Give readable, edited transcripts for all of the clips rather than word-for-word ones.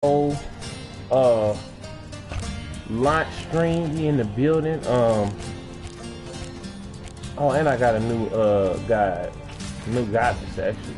uh launch stream. We in the building. Oh, and I got a new guide. New guidance actually.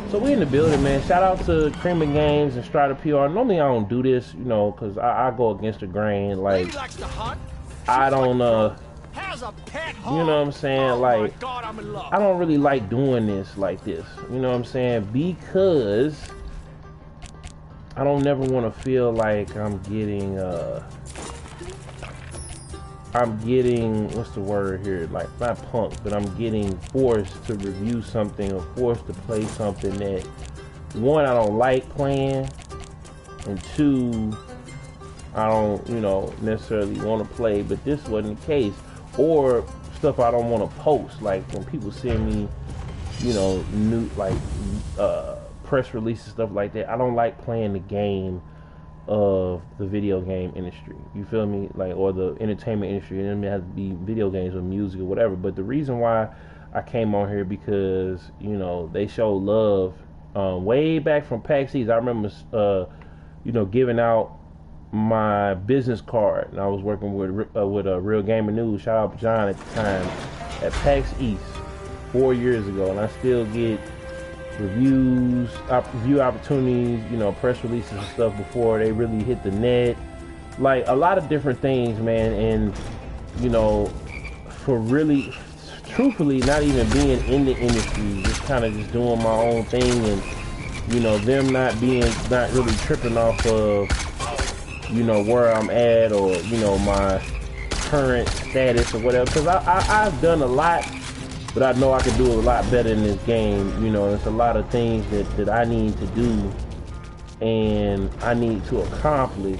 So we in the building, man. Shout out to Creamer Games and Strider PR. Normally I don't do this, you know, cause I go against the grain. Like I don't you know what I'm saying? Like I don't really like doing this like this. You know what I'm saying? Because I don't never want to feel like I'm getting what's the word here, like not punked, but I'm getting forced to review something or forced to play something that, one, I don't like playing, and two, I don't, you know, necessarily want to play, but this wasn't the case. Or stuff I don't want to post, like when people send me, you know, new like press releases, stuff like that. I don't like playing the game of the video game industry, you feel me, like, or the entertainment industry. And it has to be video games or music or whatever. But the reason why I came on here, because, you know, they show love way back from PAX East. I remember you know, giving out my business card, and I was working with a Real Gamer News, shout out to John at the time, at PAX East 4 years ago, and I still get review opportunities, you know, press releases and stuff before they really hit the net, like a lot of different things, man. And you know, for really truthfully not even being in the industry, just kind of just doing my own thing, and you know, them not really tripping off of, you know, where I'm at, or you know, my current status or whatever, because I've done a lot, but I know I could do a lot better in this game. You know, there's a lot of things that I need to do and I need to accomplish,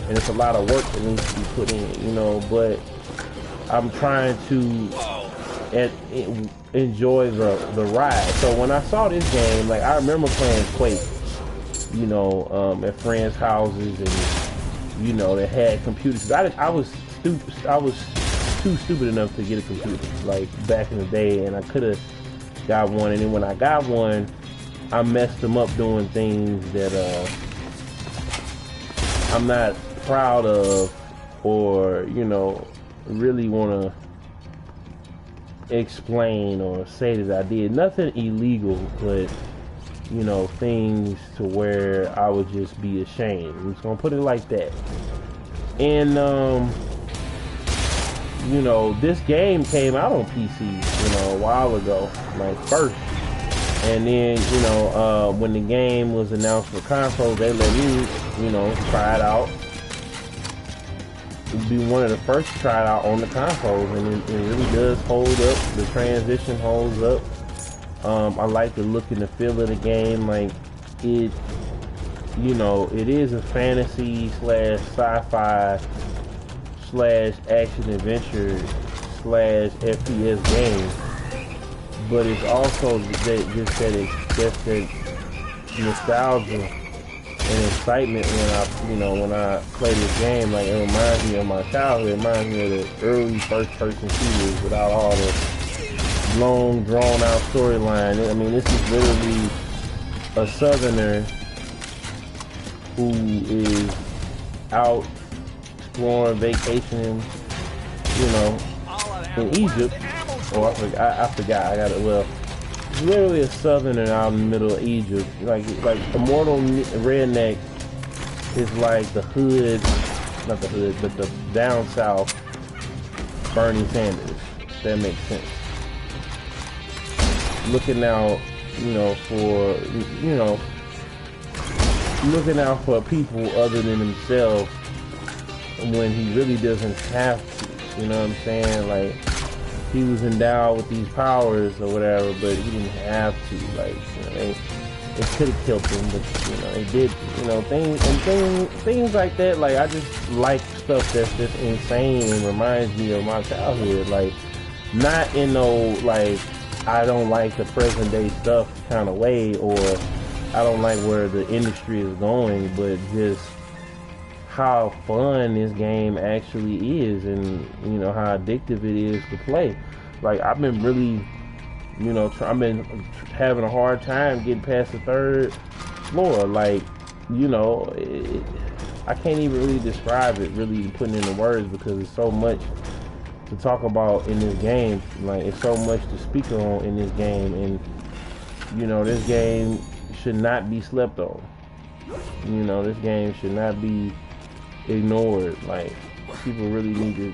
and it's a lot of work that needs to be put in, you know, but I'm trying to enjoy the ride. So when I saw this game, like I remember playing Quake, you know, at friends' houses, and you know, they had computers. I was too stupid enough to get a computer, like back in the day, and I could have got one. And then when I got one, I messed them up doing things that I'm not proud of, or you know, really want to explain or say that I did. Nothing illegal, but you know, things to where I would just be ashamed. I'm just gonna put it like that. And you know, this game came out on PC, you know, a while ago, like first. And then, you know, when the game was announced for consoles, they let me, you know, try it out. It'd be one of the first to try it out on the consoles, and it really does hold up. The transition holds up. I like the look and the feel of the game. Like it, you know, it is a fantasy / sci-fi / action adventure / FPS game, but it's also that nostalgia and excitement when I play this game. Like it reminds me of my childhood. It reminds me of the early first-person shooters without all the long, drawn-out storyline. I mean, this is literally a southerner who is out exploring, vacationing, you know, in Egypt. Oh, I forgot. I got it. Well, it's literally a southerner out in the middle of Egypt. Like Immortal Redneck is like the hood, not the hood, but the down south Bernie Sanders. If that makes sense. Looking out, you know, looking out for people other than himself, when he really doesn't have to, you know what I'm saying? Like, he was endowed with these powers or whatever, but he didn't have to. Like, you know, they could have killed him, but you know, they did, you know, things like that. Like, I just like stuff that's just insane and reminds me of my childhood. Like, not in no, like, I don't like the present day stuff kind of way, or I don't like where the industry is going, but just how fun this game actually is, and you know how addictive it is to play. Like I've been really, you know, I've been having a hard time getting past the third floor. Like you know, I can't even really describe it, really putting into words, because it's so much to talk about in this game. Like, it's so much to speak on in this game, and you know, this game should not be slept on. You know, this game should not be ignored. Like, people really need to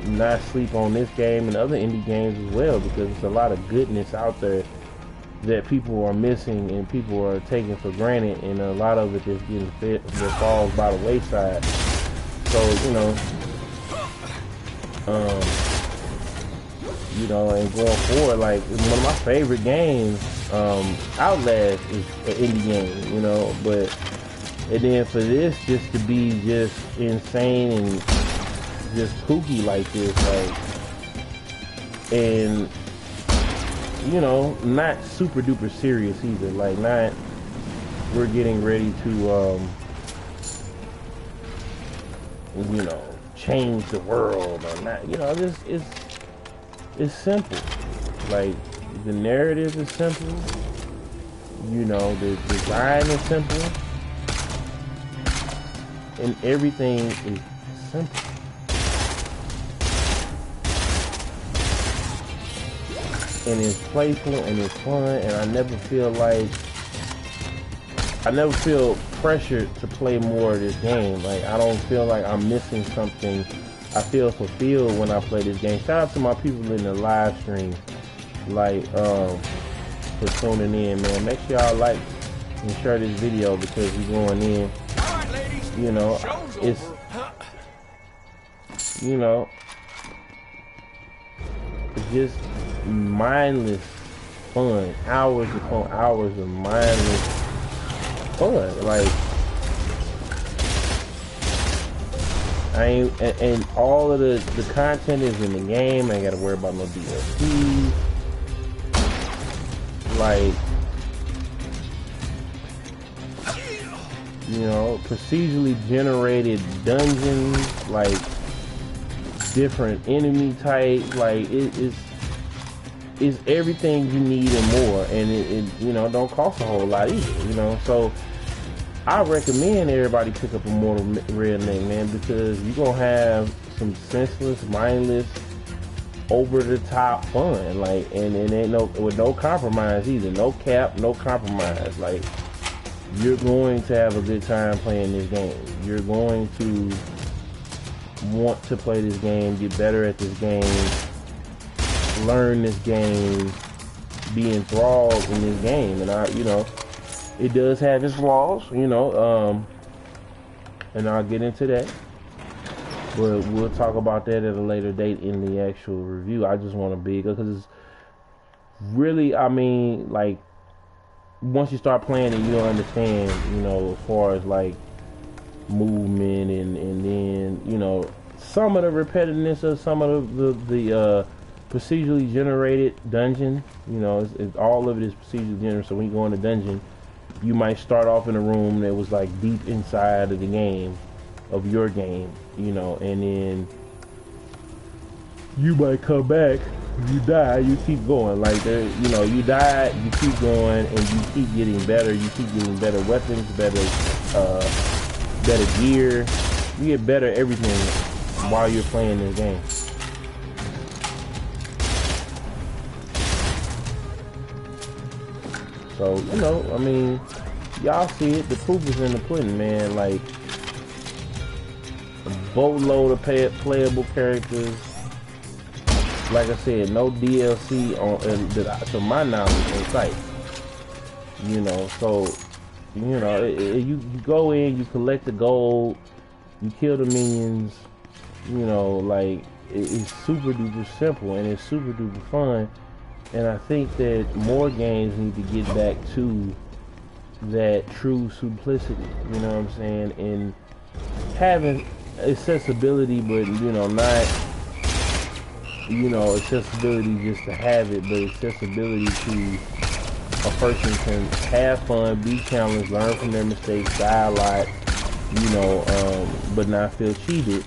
not sleep on this game and other indie games as well, because there's a lot of goodness out there that people are missing and people are taking for granted, and a lot of it is getting that falls by the wayside. So, you know, and going forward, like, one of my favorite games, Outlast, is an indie game, you know, but, and then for this just to be just insane and just kooky like this, like, and, you know, not super duper serious either, like, not, we're getting ready to, you know, change the world, or not, you know, this is, it's simple. Like, the narrative is simple, you know, the design is simple, and everything is simple. And it's playful and it's fun, and I never feel pressured to play more of this game. Like, I don't feel like I'm missing something. I feel fulfilled when I play this game. Shout out to my people in the live stream, like, for tuning in, man. Make sure y'all like and share this video, because we're going in. You know, it's, you know, it's just mindless fun, hours upon hours of mindless fun. Like, and all of the content is in the game. I ain't gotta worry about no DLC. Like, you know, procedurally generated dungeons, like different enemy types. Like, it's everything you need and more, and it you know, don't cost a whole lot either, you know. So I recommend everybody pick up Immortal Redneck, man, because you're gonna have some senseless, mindless, over the top fun, like, and ain't no, with no compromise either, no cap, no compromise. Like, you're going to have a good time playing this game. You're going to want to play this game, get better at this game, learn this game, be enthralled in this game. And you know, it does have its flaws, you know, and I'll get into that, but we'll talk about that at a later date in the actual review. I just want to be, because it's really, I mean, like, once you start playing it, you'll understand, you know, as far as like movement, and then, you know, some of the repetitiveness of some of the procedurally generated dungeon. You know, it's all of it is procedurally generated. So when you go in a dungeon, you might start off in a room that was like deep inside of the game, of your game, you know, and then you might come back, you die, you keep going. Like, there, you know, you die, you keep going, and you keep getting better. You keep getting better weapons, better gear. You get better everything while you're playing this game. So, you know, I mean, y'all see it. The proof is in the pudding, man. Like, a boatload of playable characters. Like I said, no DLC on, to my knowledge, in sight. You know, so, you know, you go in, you collect the gold, you kill the minions. You know, like, it's super duper simple, and it's super duper fun. And I think that more games need to get back to that true simplicity, you know what I'm saying? And having accessibility, but, you know, not, you know, accessibility just to have it, but accessibility to a person can have fun, be challenged, learn from their mistakes, die a lot, you know, but not feel cheated.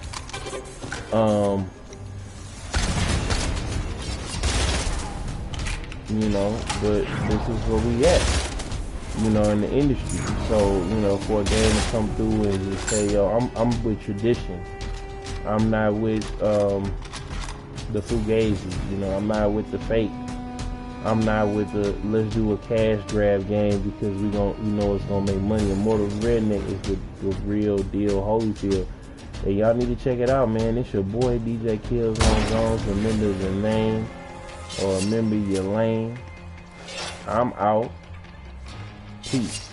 You know, but this is where we at. you know, in the industry. So, you know, for a game to come through and just say, yo, I'm with tradition. I'm not with the fugazi, you know, I'm not with the fake. I'm not with the let's do a cash grab game because we know it's gonna make money. Immortal Redneck is the real deal Holyfield. Hey, y'all need to check it out, man. It's your boy DJ Killzown. Remember the name or remember your lane. I'm out. Peace.